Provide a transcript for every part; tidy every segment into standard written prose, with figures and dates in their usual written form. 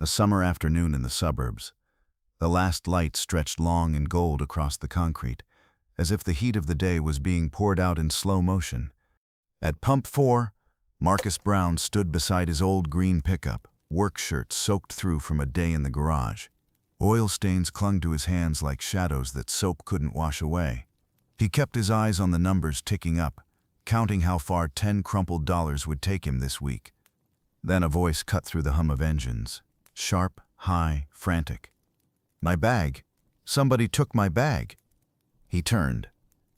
A summer afternoon in the suburbs. The last light stretched long and gold across the concrete, as if the heat of the day was being poured out in slow motion. At Pump 4, Marcus Brown stood beside his old green pickup, work shirt soaked through from a day in the garage. Oil stains clung to his hands like shadows that soap couldn't wash away. He kept his eyes on the numbers ticking up, counting how far 10 crumpled dollars would take him this week. Then a voice cut through the hum of engines, sharp, high, frantic. "My bag! Somebody took my bag!" He turned.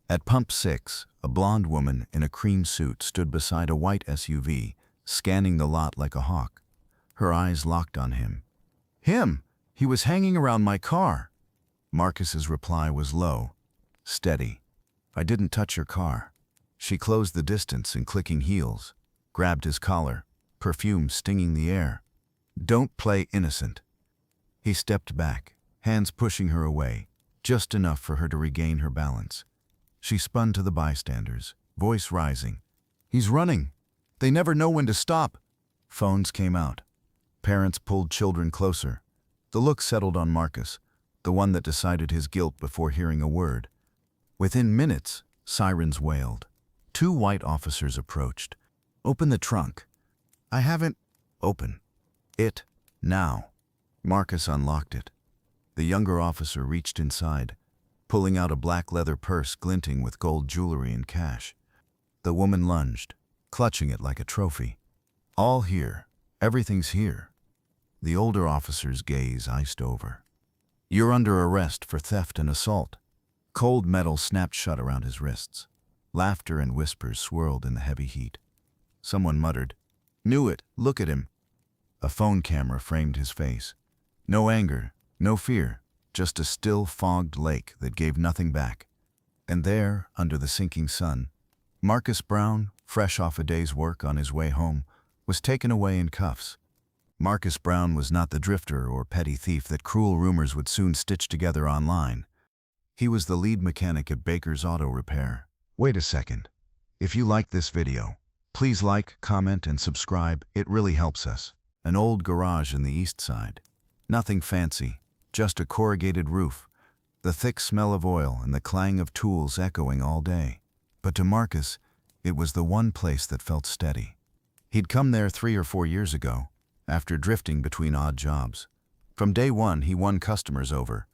At Pump 6, a blonde woman in a cream suit stood beside a white SUV, scanning the lot like a hawk. Her eyes locked on him. "Him! He was hanging around my car!" Marcus's reply was low, steady. "I didn't touch your car." She closed the distance in clicking heels, grabbed his collar, perfume stinging the air. "Don't play innocent." He stepped back, hands pushing her away, just enough for her to regain her balance. She spun to the bystanders, voice rising. "He's running! They never know when to stop!" Phones came out. Parents pulled children closer. The look settled on Marcus, the one that decided his guilt before hearing a word. Within minutes, sirens wailed. 2 white officers approached. "Open the trunk." "I haven't." "Open it now." Marcus unlocked it. The younger officer reached inside, pulling out a black leather purse glinting with gold jewelry and cash. The woman lunged, clutching it like a trophy. "All here. Everything's here." The older officer's gaze iced over. "You're under arrest for theft and assault." Cold metal snapped shut around his wrists. Laughter and whispers swirled in the heavy heat. Someone muttered, "Knew it, look at him." A phone camera framed his face. No anger, no fear, just a still, fogged lake that gave nothing back. And there, under the sinking sun, Marcus Brown, fresh off a day's work on his way home, was taken away in cuffs. Marcus Brown was not the drifter or petty thief that cruel rumors would soon stitch together online. He was the lead mechanic at Baker's Auto Repair. Wait a second. If you liked this video, please like, comment, and subscribe. It really helps us. An old garage in the east side. Nothing fancy, just a corrugated roof, the thick smell of oil and the clang of tools echoing all day. But to Marcus, it was the one place that felt steady. He'd come there 3 or 4 years ago, after drifting between odd jobs. From day one, he won customers over,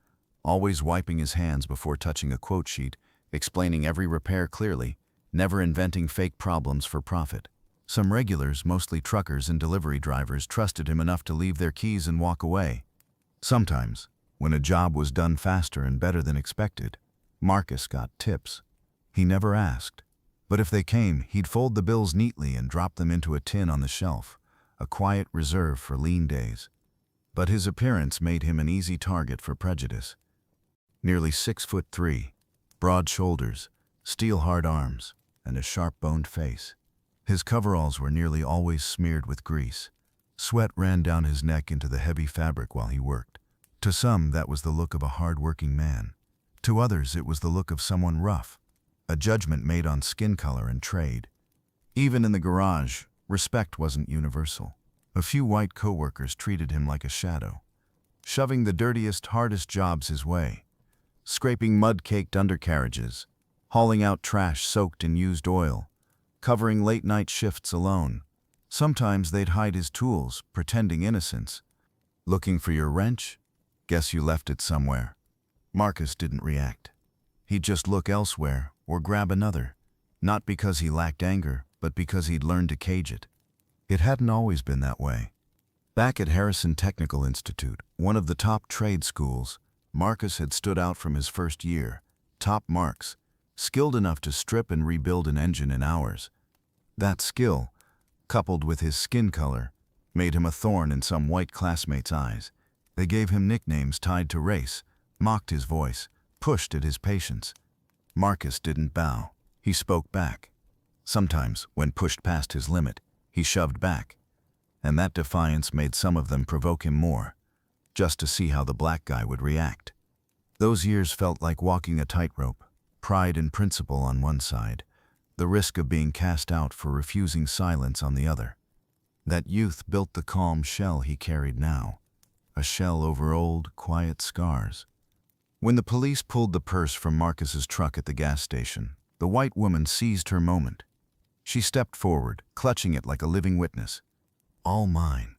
always wiping his hands before touching a quote sheet, explaining every repair clearly, never inventing fake problems for profit. Some regulars, mostly truckers and delivery drivers, trusted him enough to leave their keys and walk away. Sometimes, when a job was done faster and better than expected, Marcus got tips. He never asked, but if they came, he'd fold the bills neatly and drop them into a tin on the shelf, a quiet reserve for lean days. But his appearance made him an easy target for prejudice. Nearly 6'3", broad shoulders, steel-hard arms, and a sharp-boned face. His coveralls were nearly always smeared with grease. Sweat ran down his neck into the heavy fabric while he worked. To some, that was the look of a hard-working man. To others, it was the look of someone rough, a judgment made on skin color and trade. Even in the garage, respect wasn't universal. A few white coworkers treated him like a shadow, shoving the dirtiest, hardest jobs his way, scraping mud-caked undercarriages, hauling out trash soaked in used oil, covering late-night shifts alone. Sometimes they'd hide his tools, pretending innocence. "Looking for your wrench? Guess you left it somewhere." Marcus didn't react. He'd just look elsewhere or grab another, not because he lacked anger, but because he'd learned to cage it. It hadn't always been that way. Back at Harrison Technical Institute, one of the top trade schools, Marcus had stood out from his first year, top marks, skilled enough to strip and rebuild an engine in hours. That skill, coupled with his skin color, made him a thorn in some white classmates' eyes. They gave him nicknames tied to race, mocked his voice, pushed at his patience. Marcus didn't bow. He spoke back. Sometimes, when pushed past his limit, he shoved back. And that defiance made some of them provoke him more, just to see how the black guy would react. Those years felt like walking a tightrope, pride and principle on one side, the risk of being cast out for refusing silence on the other. That youth built the calm shell he carried now. a shell over old, quiet scars. When the police pulled the purse from Marcus's truck at the gas station, the white woman seized her moment. She stepped forward, clutching it like a living witness. "All mine.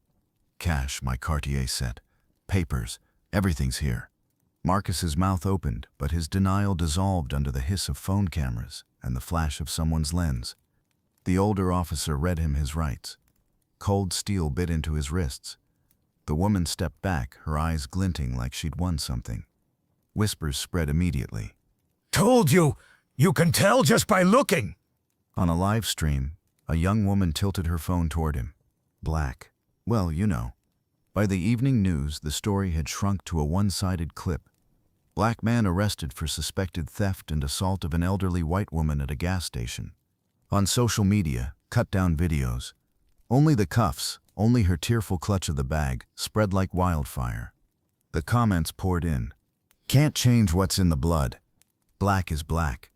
Cash, my Cartier set. Papers, everything's here." Marcus's mouth opened, but his denial dissolved under the hiss of phone cameras and the flash of someone's lens. The older officer read him his rights. Cold steel bit into his wrists. The woman stepped back, her eyes glinting like she'd won something. Whispers spread immediately. "Told you! You can tell just by looking!" On a live stream, a young woman tilted her phone toward him. Black. Well, you know. By the evening news, the story had shrunk to a one-sided clip. Black man arrested for suspected theft and assault of an elderly white woman at a gas station. On social media, cut-down videos. Only the cuffs, only her tearful clutch of the bag, spread like wildfire. The comments poured in. "Can't change what's in the blood. Black is black."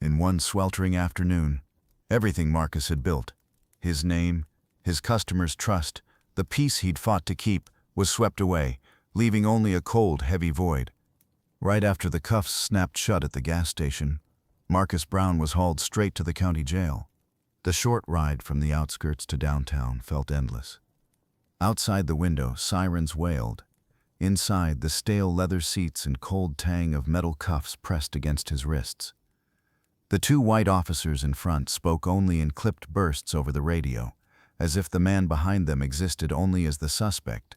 In one sweltering afternoon, everything Marcus had built, his name, his customers' trust, the peace he'd fought to keep, was swept away, leaving only a cold, heavy void. Right after the cuffs snapped shut at the gas station, Marcus Brown was hauled straight to the county jail. The short ride from the outskirts to downtown felt endless. Outside the window, sirens wailed. Inside, the stale leather seats and cold tang of metal cuffs pressed against his wrists. The two white officers in front spoke only in clipped bursts over the radio, as if the man behind them existed only as the suspect.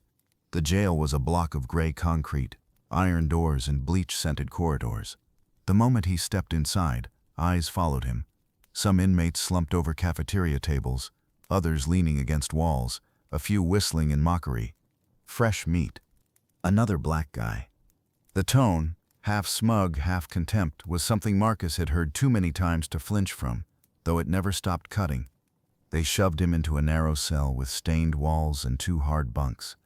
The jail was a block of gray concrete, iron doors and bleach-scented corridors. The moment he stepped inside, eyes followed him. Some inmates slumped over cafeteria tables, others leaning against walls, a few whistling in mockery. Fresh meat. Another black guy. The tone, half smug, half contempt, was something Marcus had heard too many times to flinch from, though it never stopped cutting. They shoved him into a narrow cell with stained walls and two hard bunks.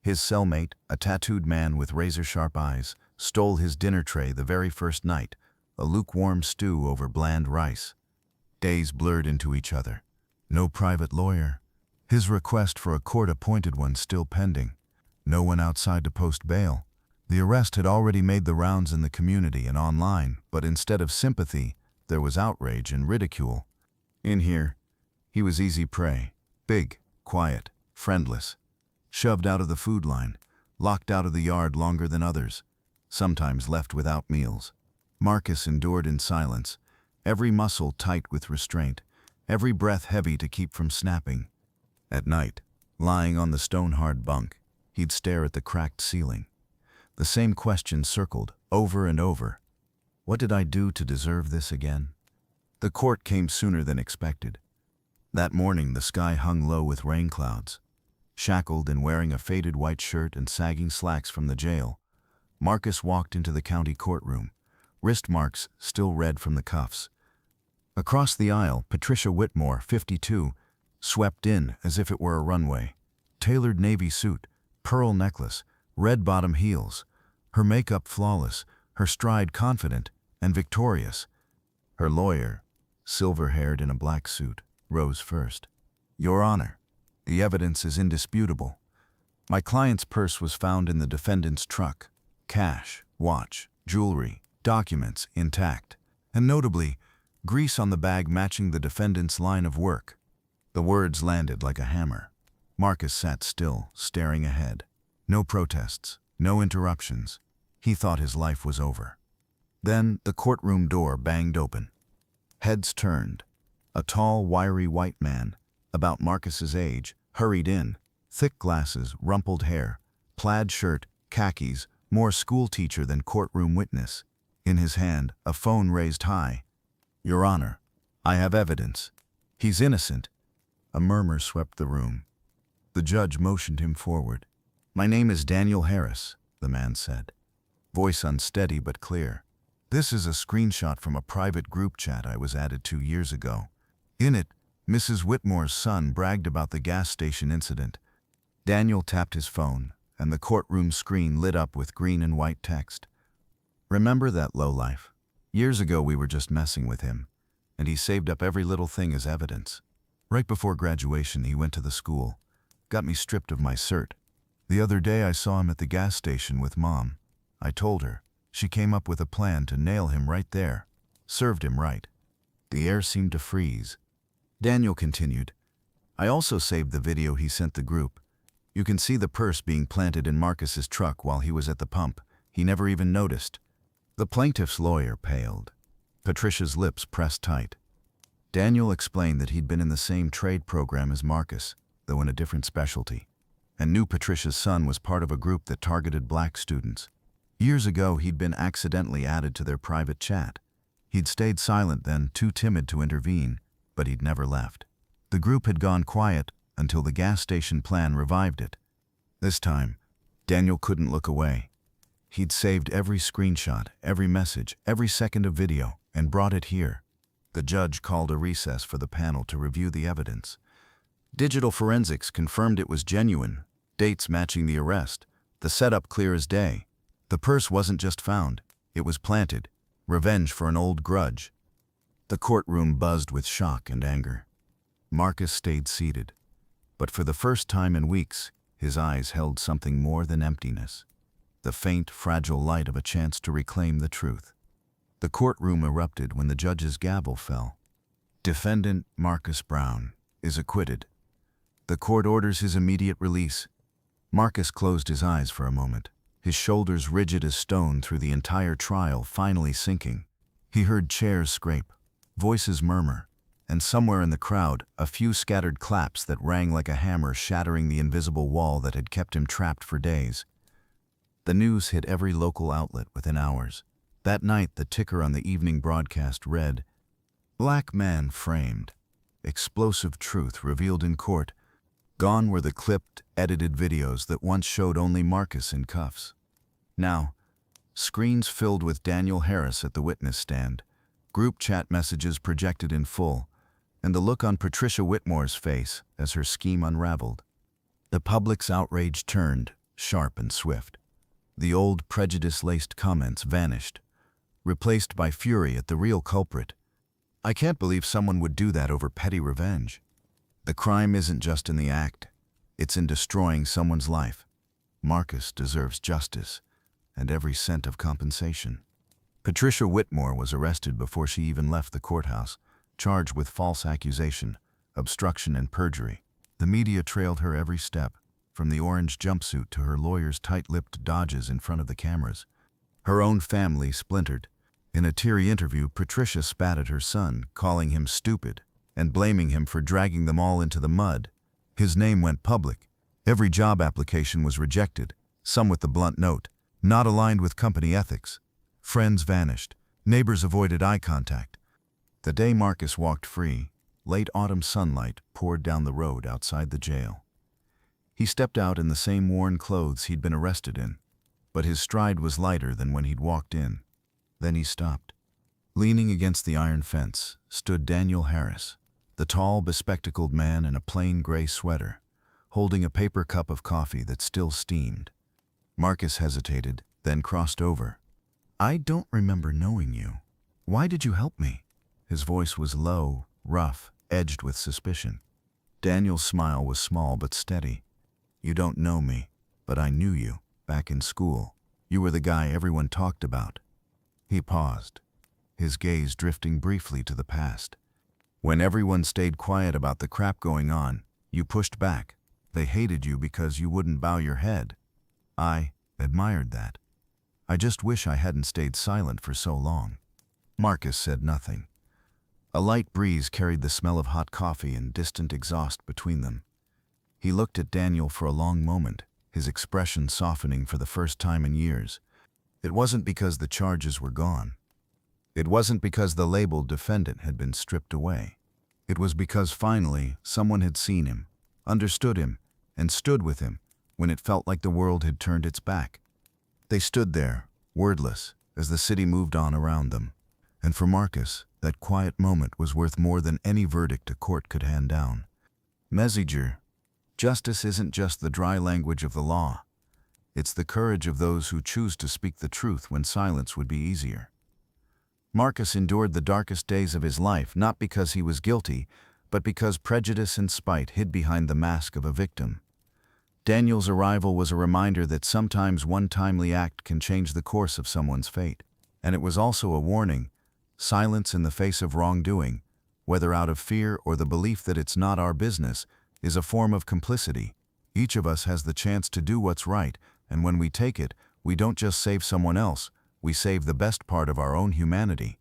His cellmate, a tattooed man with razor-sharp eyes, stole his dinner tray the very first night, a lukewarm stew over bland rice. Days blurred into each other. No private lawyer. His request for a court-appointed one still pending. No one outside to post bail. The arrest had already made the rounds in the community and online, but instead of sympathy, there was outrage and ridicule. In here, he was easy prey. Big, quiet, friendless. Shoved out of the food line, locked out of the yard longer than others, sometimes left without meals. Marcus endured in silence, every muscle tight with restraint, every breath heavy to keep from snapping. At night, lying on the stone-hard bunk, he'd stare at the cracked ceiling. The same question circled, over and over. What did I do to deserve this again? The court came sooner than expected. That morning, the sky hung low with rain clouds. Shackled and wearing a faded white shirt and sagging slacks from the jail, Marcus walked into the county courtroom, wrist marks still red from the cuffs. Across the aisle, Patricia Whitmore, 52, swept in as if it were a runway. Tailored navy suit, pearl necklace, red bottom heels, her makeup flawless, her stride confident and victorious. Her lawyer, silver-haired in a black suit, rose first. "Your Honor, the evidence is indisputable. My client's purse was found in the defendant's truck. Cash, watch, jewelry, documents intact, and notably, grease on the bag matching the defendant's line of work." The words landed like a hammer. Marcus sat still, staring ahead. No protests, no interruptions. He thought his life was over. Then the courtroom door banged open. Heads turned. A tall, wiry white man, about Marcus's age, hurried in. Thick glasses, rumpled hair, plaid shirt, khakis, more schoolteacher than courtroom witness. In his hand, a phone raised high. "Your Honor, I have evidence. He's innocent." A murmur swept the room. The judge motioned him forward. "My name is Daniel Harris," the man said. Voice unsteady but clear. "This is a screenshot from a private group chat I was added 2 years ago. In it, Mrs. Whitmore's son bragged about the gas station incident." Daniel tapped his phone, and the courtroom screen lit up with green and white text. "Remember that lowlife? Years ago we were just messing with him, and he saved up every little thing as evidence. Right before graduation he went to the school, got me stripped of my cert. The other day I saw him at the gas station with Mom. I told her. She came up with a plan to nail him right there. Served him right. The air seemed to freeze. Daniel continued, I also saved the video he sent the group. You can see the purse being planted in Marcus's truck while he was at the pump. He never even noticed. The plaintiff's lawyer paled. Patricia's lips pressed tight. Daniel explained that he'd been in the same trade program as Marcus, though in a different specialty, and knew Patricia's son was part of a group that targeted black students. Years ago, he'd been accidentally added to their private chat. He'd stayed silent then, too timid to intervene, but he'd never left. The group had gone quiet until the gas station plan revived it. This time, Daniel couldn't look away. He'd saved every screenshot, every message, every second of video, and brought it here. The judge called a recess for the panel to review the evidence. Digital forensics confirmed it was genuine, dates matching the arrest, the setup clear as day. The purse wasn't just found, it was planted, revenge for an old grudge. The courtroom buzzed with shock and anger. Marcus stayed seated, but for the first time in weeks, his eyes held something more than emptiness. The faint, fragile light of a chance to reclaim the truth. The courtroom erupted when the judge's gavel fell. Defendant Marcus Brown is acquitted. The court orders his immediate release. Marcus closed his eyes for a moment, his shoulders rigid as stone through the entire trial finally sinking. He heard chairs scrape, voices murmur, and somewhere in the crowd, a few scattered claps that rang like a hammer shattering the invisible wall that had kept him trapped for days. The news hit every local outlet within hours. That night, the ticker on the evening broadcast read, "Black man framed. Explosive truth revealed in court." Gone were the clipped, edited videos that once showed only Marcus in cuffs. Now, screens filled with Daniel Harris at the witness stand, group chat messages projected in full, and the look on Patricia Whitmore's face as her scheme unraveled. The public's outrage turned, sharp and swift. The old prejudice-laced comments vanished, replaced by fury at the real culprit. I can't believe someone would do that over petty revenge. The crime isn't just in the act, it's in destroying someone's life. Marcus deserves justice, and every cent of compensation. Patricia Whitmore was arrested before she even left the courthouse, charged with false accusation, obstruction, and perjury. The media trailed her every step, from the orange jumpsuit to her lawyer's tight-lipped dodges in front of the cameras. Her own family splintered. In a teary interview, Patricia spat at her son, calling him stupid, and blaming him for dragging them all into the mud. His name went public. Every job application was rejected, some with the blunt note, "Not aligned with company ethics." Friends vanished. Neighbors avoided eye contact. The day Marcus walked free, late autumn sunlight poured down the road outside the jail. He stepped out in the same worn clothes he'd been arrested in, but his stride was lighter than when he'd walked in. Then he stopped. Leaning against the iron fence stood Daniel Harris, the tall, bespectacled man in a plain gray sweater, holding a paper cup of coffee that still steamed. Marcus hesitated, then crossed over. "I don't remember knowing you. Why did you help me?" His voice was low, rough, edged with suspicion. Daniel's smile was small but steady. "You don't know me, but I knew you, back in school. You were the guy everyone talked about." He paused, his gaze drifting briefly to the past. "When everyone stayed quiet about the crap going on, you pushed back. They hated you because you wouldn't bow your head. I admired that. I just wish I hadn't stayed silent for so long." Marcus said nothing. A light breeze carried the smell of hot coffee and distant exhaust between them. He looked at Daniel for a long moment, his expression softening for the first time in years. It wasn't because the charges were gone. It wasn't because the labeled defendant had been stripped away. It was because finally someone had seen him, understood him, and stood with him when it felt like the world had turned its back. They stood there, wordless, as the city moved on around them. And for Marcus, that quiet moment was worth more than any verdict a court could hand down. Messenger, justice isn't just the dry language of the law. It's the courage of those who choose to speak the truth when silence would be easier. Marcus endured the darkest days of his life not because he was guilty, but because prejudice and spite hid behind the mask of a victim. Daniel's arrival was a reminder that sometimes one timely act can change the course of someone's fate. And it was also a warning: silence in the face of wrongdoing, whether out of fear or the belief that it's not our business, is a form of complicity. Each of us has the chance to do what's right, and when we take it, we don't just save someone else, we save the best part of our own humanity.